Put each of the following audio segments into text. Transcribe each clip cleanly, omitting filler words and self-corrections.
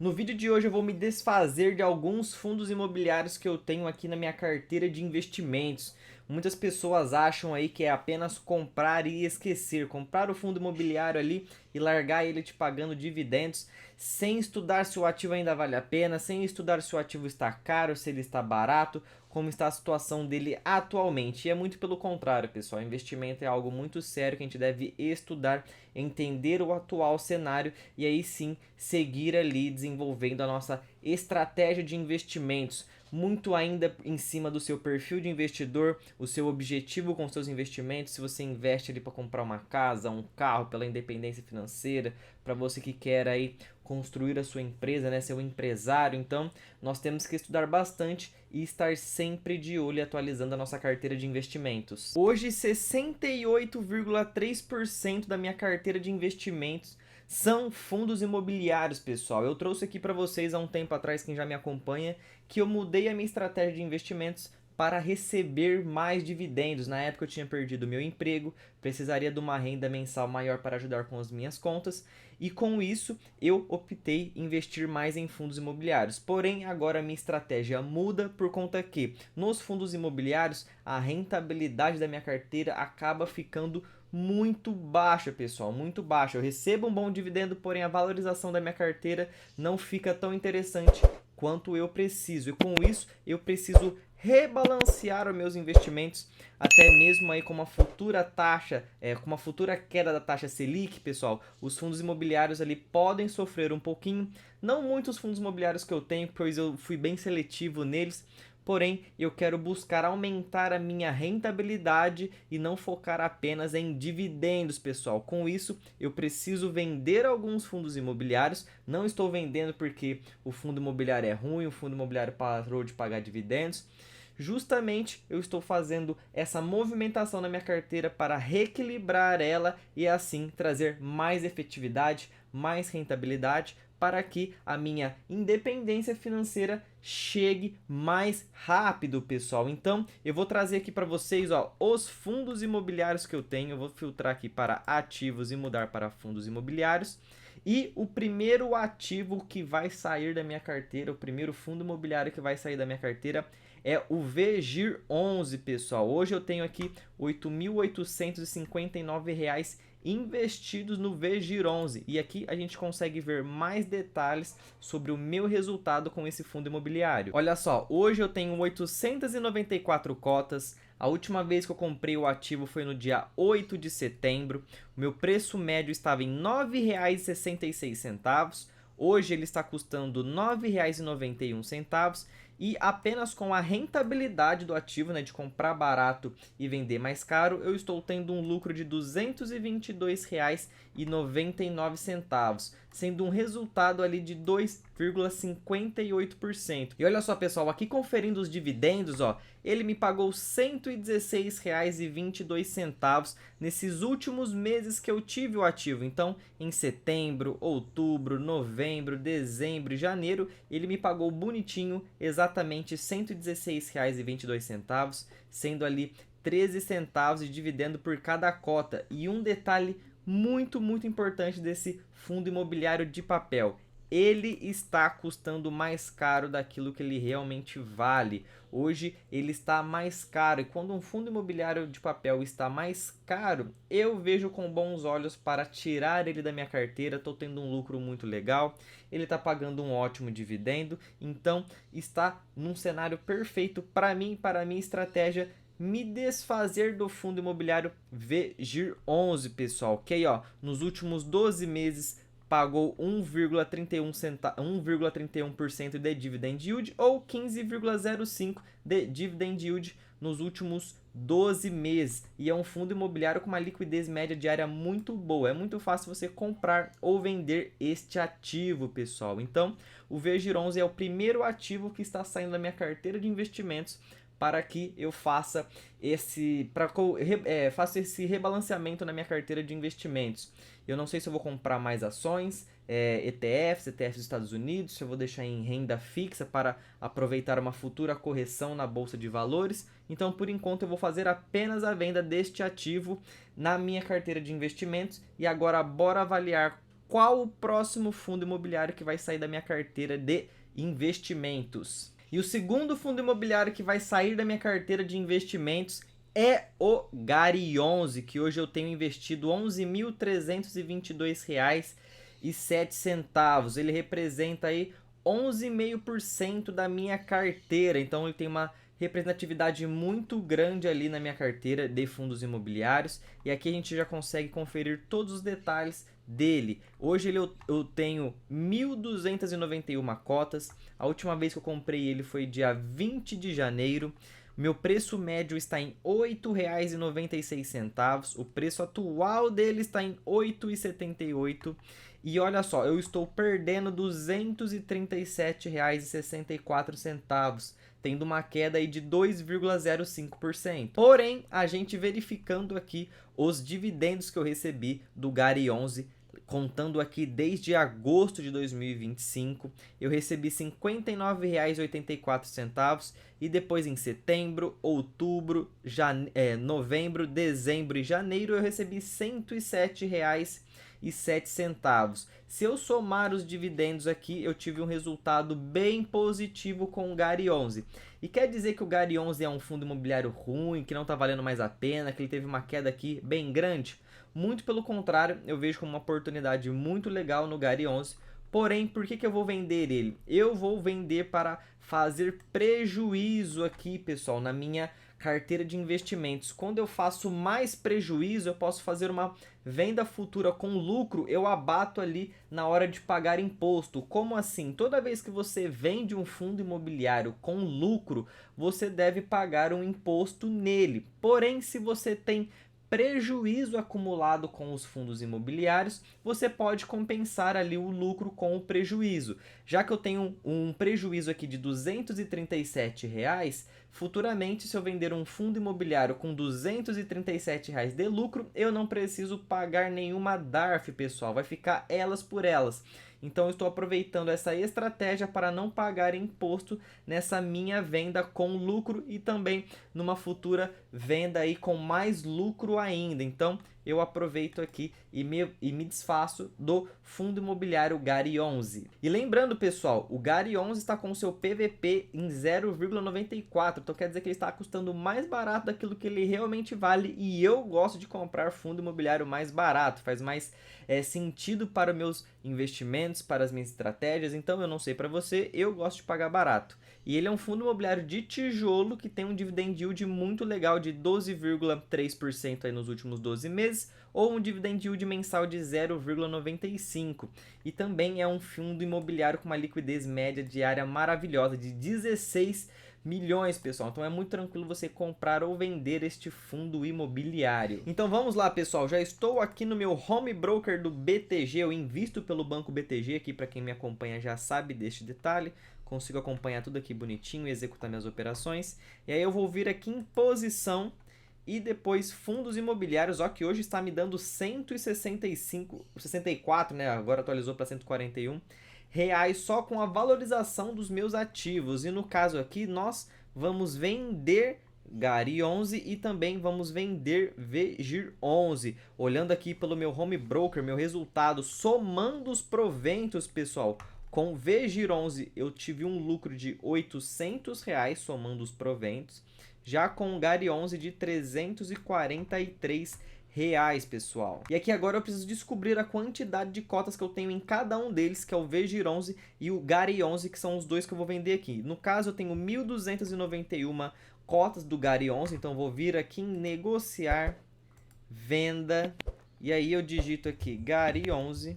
No vídeo de hoje eu vou me desfazer de alguns fundos imobiliários que eu tenho aqui na minha carteira de investimentos. Muitas pessoas acham aí que é apenas comprar e esquecer, comprar o fundo imobiliário ali e largar ele te pagando dividendos, sem estudar se o ativo ainda vale a pena, sem estudar se o ativo está caro, se ele está barato, como está a situação dele atualmente. E é muito pelo contrário, pessoal. Investimento é algo muito sério que a gente deve estudar, entender o atual cenário e aí sim seguir ali desenvolvendo a nossa estratégia de investimentos, muito ainda em cima do seu perfil de investidor, o seu objetivo com seus investimentos, se você investe ali para comprar uma casa, um carro, pela independência financeira, para você que quer aí construir a sua empresa, né, ser um empresário. Então, nós temos que estudar bastante e estar sempre de olho e atualizando a nossa carteira de investimentos. Hoje, 68,3% da minha carteira de investimentos são fundos imobiliários, pessoal. Eu trouxe aqui para vocês há um tempo atrás, quem já me acompanha, que eu mudei a minha estratégia de investimentos para receber mais dividendos. Na época eu tinha perdido meu emprego, precisaria de uma renda mensal maior para ajudar com as minhas contas e com isso eu optei em investir mais em fundos imobiliários. Porém, agora a minha estratégia muda por conta que nos fundos imobiliários a rentabilidade da minha carteira acaba ficando muito baixa, pessoal, muito baixa. Eu recebo um bom dividendo, porém a valorização da minha carteira não fica tão interessante quanto eu preciso. E com isso, eu preciso rebalancear os meus investimentos, até mesmo aí com uma futura taxa, com uma futura queda da taxa Selic, pessoal. Os fundos imobiliários ali podem sofrer um pouquinho, não muitos fundos imobiliários que eu tenho, pois eu fui bem seletivo neles. Porém, eu quero buscar aumentar a minha rentabilidade e não focar apenas em dividendos, pessoal. Com isso, eu preciso vender alguns fundos imobiliários. Não estou vendendo porque o fundo imobiliário é ruim, o fundo imobiliário parou de pagar dividendos. Justamente eu estou fazendo essa movimentação na minha carteira para reequilibrar ela e assim trazer mais efetividade, mais rentabilidade para que a minha independência financeira chegue mais rápido, pessoal. Então, eu vou trazer aqui para vocês, ó, os fundos imobiliários que eu tenho. Eu vou filtrar aqui para ativos e mudar para fundos imobiliários. E o primeiro ativo que vai sair da minha carteira, o primeiro fundo imobiliário que vai sair da minha carteira é o VGIR11, pessoal. Hoje eu tenho aqui R$ 8.859 investidos no VGIR11 e aqui a gente consegue ver mais detalhes sobre o meu resultado com esse fundo imobiliário. Olha só, hoje eu tenho 894 cotas. A última vez que eu comprei o ativo foi no dia 8 de setembro. O meu preço médio estava em R$ 9,66. Hoje ele está custando R$ 9,91 e apenas com a rentabilidade do ativo, né, de comprar barato e vender mais caro, eu estou tendo um lucro de R$ 222,99, sendo um resultado ali de 2,58%. E olha só, pessoal, aqui conferindo os dividendos, ó, ele me pagou R$ 116,22 nesses últimos meses que eu tive o ativo. Então, em setembro, outubro, novembro, dezembro e janeiro, ele me pagou bonitinho, exatamente R$ 116,22, sendo ali 13 centavos de dividendo por cada cota. E um detalhe muito importante desse fundo imobiliário de papel: ele está custando mais caro daquilo que ele realmente vale. Hoje ele está mais caro e quando um fundo imobiliário de papel está mais caro, eu vejo com bons olhos para tirar ele da minha carteira. Estou tendo um lucro muito legal, ele está pagando um ótimo dividendo, então está num cenário perfeito para mim, para a minha estratégia, me desfazer do fundo imobiliário VGIR11, pessoal, que aí, ó, nos últimos 12 meses pagou 1,31% de dividend yield ou 15,05% de dividend yield nos últimos 12 meses. E é um fundo imobiliário com uma liquidez média diária muito boa. É muito fácil você comprar ou vender este ativo, pessoal. Então, o VGIR11 é o primeiro ativo que está saindo da minha carteira de investimentos para que eu faça faça esse rebalanceamento na minha carteira de investimentos. Eu não sei se eu vou comprar mais ações, ETFs dos Estados Unidos, se eu vou deixar em renda fixa para aproveitar uma futura correção na Bolsa de Valores. Então, por enquanto, eu vou fazer apenas a venda deste ativo na minha carteira de investimentos. E agora, bora avaliar qual o próximo fundo imobiliário que vai sair da minha carteira de investimentos. E o segundo fundo imobiliário que vai sair da minha carteira de investimentos é o Gari11, que hoje eu tenho investido R$ 11.322,07. Ele representa aí 11,5% da minha carteira, então ele tem uma representatividade muito grande ali na minha carteira de fundos imobiliários, e aqui a gente já consegue conferir todos os detalhes dele. Hoje eu tenho 1.291 cotas, a última vez que eu comprei ele foi dia 20 de janeiro, meu preço médio está em R$ 8,96, o preço atual dele está em R$ 8,78. E olha só, eu estou perdendo R$ 237,64, tendo uma queda aí de 2,05%. Porém, a gente verificando aqui os dividendos que eu recebi do Gari11, contando aqui desde agosto de 2025, eu recebi R$ 59,84 e depois em setembro, outubro, novembro, dezembro e janeiro eu recebi R$ 107,07. Se eu somar os dividendos aqui, eu tive um resultado bem positivo com o Gari11. E quer dizer que o Gari11 é um fundo imobiliário ruim, que não está valendo mais a pena, que ele teve uma queda aqui bem grande? Muito pelo contrário, eu vejo como uma oportunidade muito legal no Gari11. Porém, por que eu vou vender ele? Eu vou vender para fazer prejuízo aqui, pessoal, na minha carteira de investimentos. Quando eu faço mais prejuízo, eu posso fazer uma venda futura com lucro, eu abato ali na hora de pagar imposto. Como assim? Toda vez que você vende um fundo imobiliário com lucro, você deve pagar um imposto nele. Porém, se você tem prejuízo acumulado com os fundos imobiliários, você pode compensar ali o lucro com o prejuízo. Já que eu tenho um prejuízo aqui de R$ 237,00, futuramente, se eu vender um fundo imobiliário com R$ 237,00 de lucro, eu não preciso pagar nenhuma DARF, pessoal, vai ficar elas por elas. Então eu estou aproveitando essa estratégia para não pagar imposto nessa minha venda com lucro e também numa futura venda aí com mais lucro ainda. Então eu aproveito aqui e me desfaço do fundo imobiliário Gari11. E lembrando, pessoal, o Gari11 está com o seu PVP em 0,94, então quer dizer que ele está custando mais barato daquilo que ele realmente vale, e eu gosto de comprar fundo imobiliário mais barato, faz mais sentido para os meus investimentos, para as minhas estratégias. Então eu não sei para você, eu gosto de pagar barato. E ele é um fundo imobiliário de tijolo que tem um dividend yield muito legal de 12,3% aí nos últimos 12 meses, ou um dividend yield mensal de 0,95%. E também é um fundo imobiliário com uma liquidez média diária maravilhosa de 16 milhões, pessoal. Então é muito tranquilo você comprar ou vender este fundo imobiliário. Então vamos lá, pessoal. Já estou aqui no meu home broker do BTG. Eu invisto pelo banco BTG aqui, para quem me acompanha já sabe deste detalhe. Consigo acompanhar tudo aqui bonitinho e executar minhas operações. E aí eu vou vir aqui em posição e depois fundos imobiliários, ó, que hoje está me dando 164, né? Agora atualizou para 141 reais só com a valorização dos meus ativos. E no caso aqui nós vamos vender Gari11 e também vamos vender Vegir11. Olhando aqui pelo meu home broker, meu resultado somando os proventos, pessoal, com Vegir11 eu tive um lucro de R$ 800 somando os proventos. Já com o Gari11 de R$ 343 reais, pessoal. E aqui agora eu preciso descobrir a quantidade de cotas que eu tenho em cada um deles, que é o Vegir11 e o Gari11, que são os dois que eu vou vender aqui. No caso eu tenho 1.291 cotas do Gari11, então vou vir aqui em negociar, venda, e aí eu digito aqui Gari11,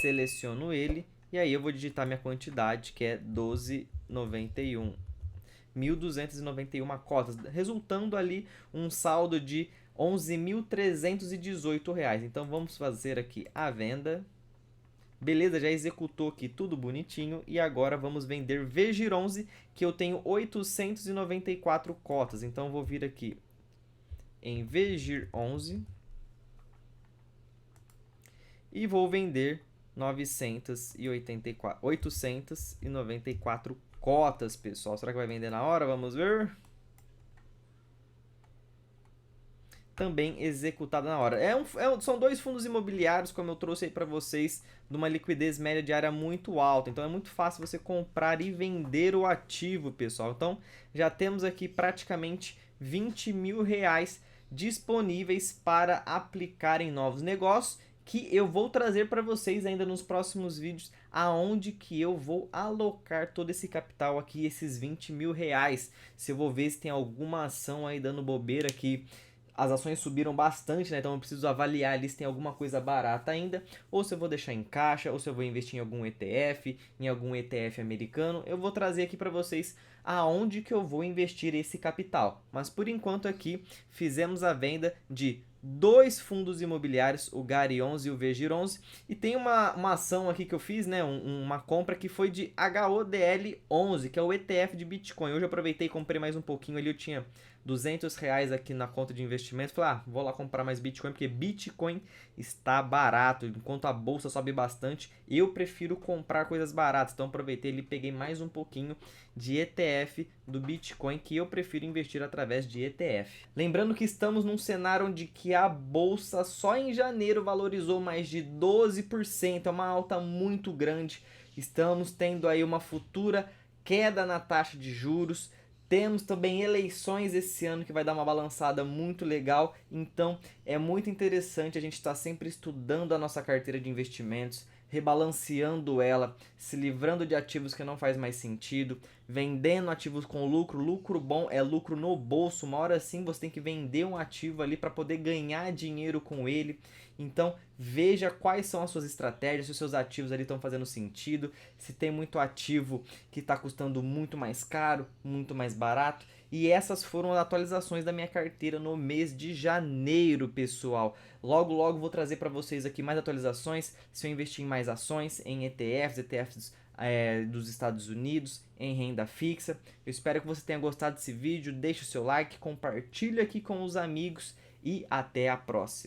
seleciono ele, e aí eu vou digitar minha quantidade, que é 12,91. 1.291 cotas, resultando ali um saldo de R$ 11.318. Então vamos fazer aqui a venda. Beleza, já executou aqui tudo bonitinho e agora vamos vender Vegir11, que eu tenho 894 cotas. Então vou vir aqui em Vegir11 e vou vender 894 cotas, pessoal. Será que vai vender na hora? Vamos ver. também executada na hora. São dois fundos imobiliários, como eu trouxe aí para vocês, de uma liquidez média diária muito alta. Então é muito fácil você comprar e vender o ativo, pessoal. Então já temos aqui praticamente 20 mil reais disponíveis para aplicar em novos negócios, que eu vou trazer para vocês ainda nos próximos vídeos aonde que eu vou alocar todo esse capital aqui, esses 20 mil reais. Se eu vou ver se tem alguma ação aí dando bobeira aqui. As ações subiram bastante, né? Então eu preciso avaliar ali se tem alguma coisa barata ainda, ou se eu vou deixar em caixa, ou se eu vou investir em algum ETF, em algum ETF americano. Eu vou trazer aqui para vocês aonde que eu vou investir esse capital. Mas por enquanto aqui fizemos a venda de dois fundos imobiliários, o GARI 11 e o VGIR 11, e tem uma ação aqui que eu fiz, né, uma compra que foi de HODL 11, que é o ETF de Bitcoin. Hoje eu aproveitei e comprei mais um pouquinho ali, eu tinha R$ 200 aqui na conta de investimento, falei, vou lá comprar mais Bitcoin, porque Bitcoin está barato, enquanto a bolsa sobe bastante, eu prefiro comprar coisas baratas, então aproveitei e peguei mais um pouquinho de ETF do Bitcoin, que eu prefiro investir através de ETF. Lembrando que estamos num cenário onde que a bolsa só em janeiro valorizou mais de 12%, é uma alta muito grande, estamos tendo aí uma futura queda na taxa de juros. Temos também eleições esse ano que vai dar uma balançada muito legal, então é muito interessante a gente estar sempre estudando a nossa carteira de investimentos, rebalanceando ela, se livrando de ativos que não faz mais sentido, vendendo ativos com lucro. Lucro bom é lucro no bolso, uma hora sim você tem que vender um ativo ali para poder ganhar dinheiro com ele. Então veja quais são as suas estratégias, se os seus ativos ali estão fazendo sentido, se tem muito ativo que está custando muito mais caro, muito mais barato. E essas foram as atualizações da minha carteira no mês de janeiro, pessoal. Logo, logo vou trazer para vocês aqui mais atualizações, se eu investir em mais ações, em ETFs dos Estados Unidos, em renda fixa. Eu espero que você tenha gostado desse vídeo, deixe o seu like, compartilhe aqui com os amigos e até a próxima.